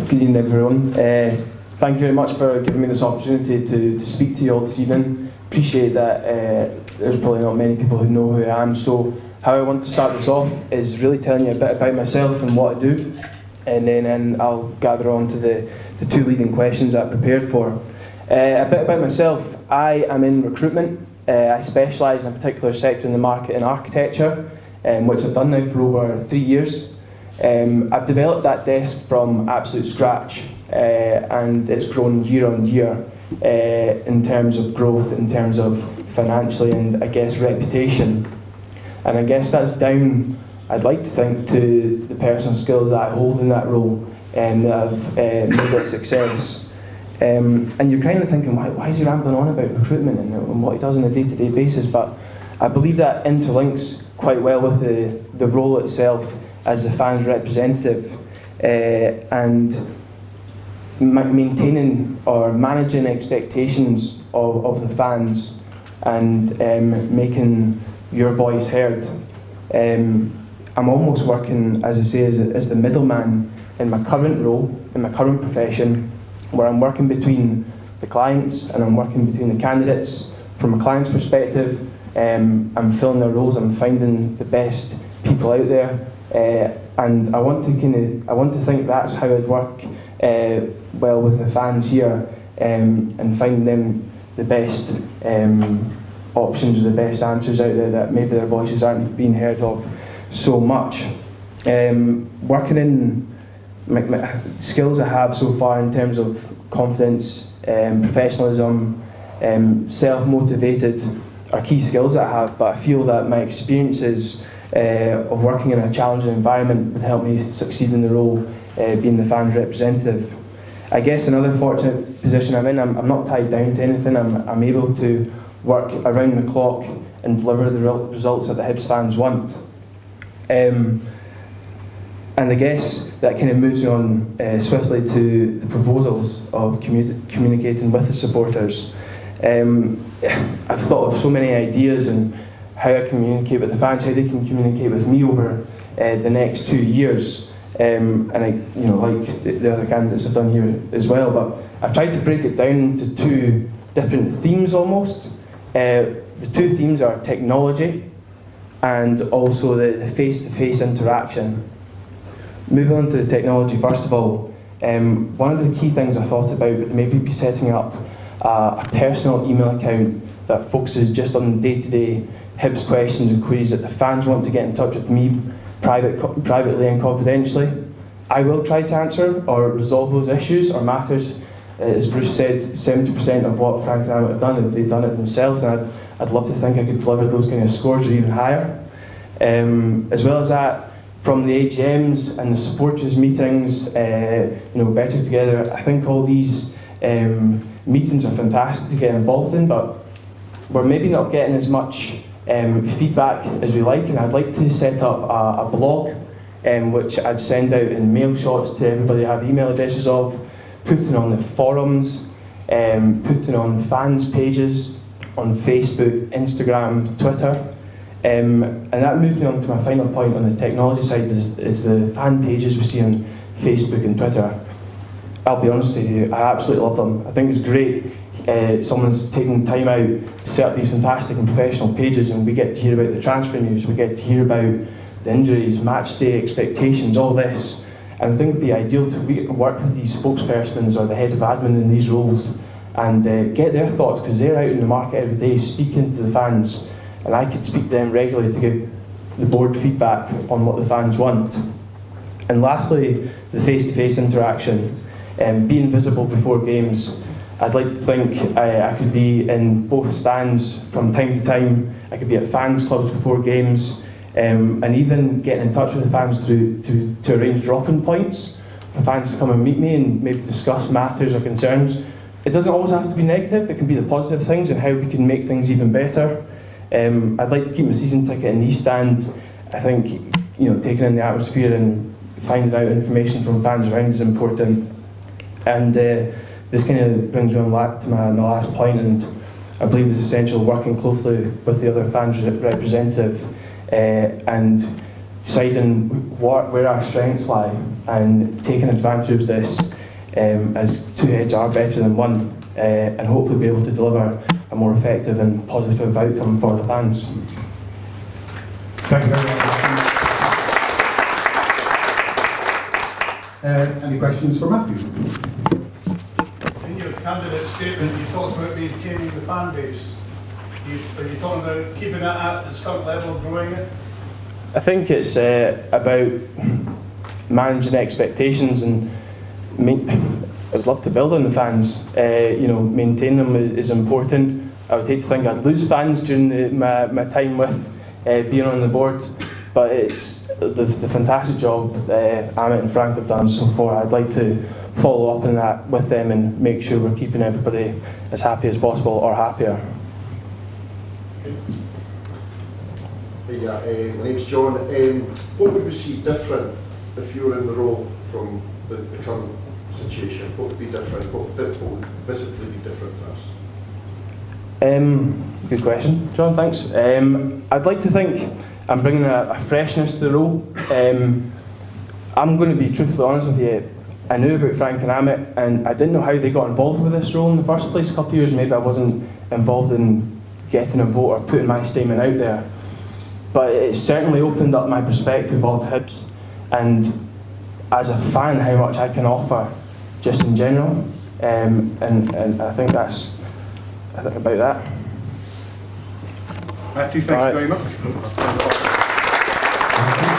Good evening, everyone. Thank you very much for giving me this opportunity to speak to you all this evening. Appreciate that there's probably not many people who know who I am, so how I want to start this off is really telling you a bit about myself and what I do, and then I'll gather on to the two leading questions that I prepared for. A bit about myself. I am in recruitment. I specialise in a particular sector in the market in architecture, which I've done now for over 3 years. I've developed that desk from absolute scratch, and it's grown year on year in terms of growth, in terms of financially and I guess reputation. And I guess that's down, I'd like to think, to the personal skills that I hold in that role and that have made it a success. And you're kind of thinking, why is he rambling on about recruitment and what he does on a day-to-day basis? But I believe that interlinks quite well with the role itself as the fans' representative, and maintaining or managing expectations of the fans and making your voice heard. I'm almost working, as I say, as the middleman in my current role, in my current profession, where I'm working between the clients and I'm working between the candidates. From a client's perspective, I'm filling their roles, I'm finding the best people out there. And I want to think that's how I'd work well with the fans here, and find them the best options or the best answers out there that maybe their voices aren't being heard of so much. Working in my skills I have so far in terms of confidence, professionalism, self-motivated are key skills that I have, but I feel that my experiences of working in a challenging environment would help me succeed in the role, being the fans' representative. I guess another fortunate position I'm in, I'm not tied down to anything. I'm able to work around the clock and deliver the results that the Hibs fans want. And I guess that kind of moves me on swiftly to the proposals of communicating with the supporters. I've thought of so many ideas and how I communicate with the fans, how they can communicate with me over the next 2 years, and like the other candidates have done here as well. But I've tried to break it down into two different themes almost. The two themes are technology and also the face-to-face interaction. Moving on to the technology, first of all, one of the key things I thought about would maybe be setting up a personal email account that focuses just on day-to-day Hibs questions and queries that the fans want to get in touch with me privately and confidentially. I will try to answer or resolve those issues or matters. As Bruce said, 70% of what Frank and I would have done if they'd done it themselves, and I'd love to think I could deliver those kind of scores or even higher. As well as that, from the AGMs and the supporters meetings, Better Together, I think all these meetings are fantastic to get involved in, but we're maybe not getting as much feedback as we like, and I'd like to set up a blog which I'd send out in mail shots to everybody I have email addresses of, putting on the forums, putting on fans pages on Facebook, Instagram, Twitter, and that moves me on to my final point on the technology side is the fan pages we see on Facebook and Twitter. I'll be honest with you, I absolutely love them. I think it's great. Someone's taking time out to set up these fantastic and professional pages, and we get to hear about the transfer news, we get to hear about the injuries, match day expectations, all this. And I think it would be ideal to work with these spokespersons or the head of admin in these roles and get their thoughts, because they're out in the market every day speaking to the fans, and I could speak to them regularly to give the board feedback on what the fans want. And lastly, the face-to-face interaction, being visible before games. I'd like to think I could be in both stands from time to time. I could be at fans clubs before games, and even getting in touch with the fans to arrange drop-in points for fans to come and meet me and maybe discuss matters or concerns. It doesn't always have to be negative, it can be the positive things and how we can make things even better. I'd like to keep my season ticket in the East Stand. I think taking in the atmosphere and finding out information from fans around is important. And this kind of brings me on to my last point, and I believe it's essential working closely with the other fans representative and deciding where our strengths lie and taking advantage of this as two heads are better than one, and hopefully be able to deliver a more effective and positive outcome for the fans. Thank you very much. Any questions for Matthew? In your candidate statement, you talked about maintaining the fan base. Are you talking about keeping it at its current level and growing it? I think it's about managing expectations, and I'd love to build on the fans. Maintain them is important. I would hate to think I'd lose fans during my time with being on the board, but it's the fantastic job Amit and Frank have done so far. I'd like to follow up on that with them and make sure we're keeping everybody as happy as possible, or happier. Yeah, my name's John. What would we see different if you were in the role from the current situation? What would be different? What would visibly be different to us? Good question, John, thanks. I'd like to think I'm bringing a freshness to the role. I'm going to be truthfully honest with you. I knew about Frank and Amit, and I didn't know how they got involved with this role in the first place. A couple of years maybe I wasn't involved in getting a vote or putting my statement out there. But it certainly opened up my perspective of Hibs, and as a fan, how much I can offer just in general. And I think that's about that. Matthew, thank you very much.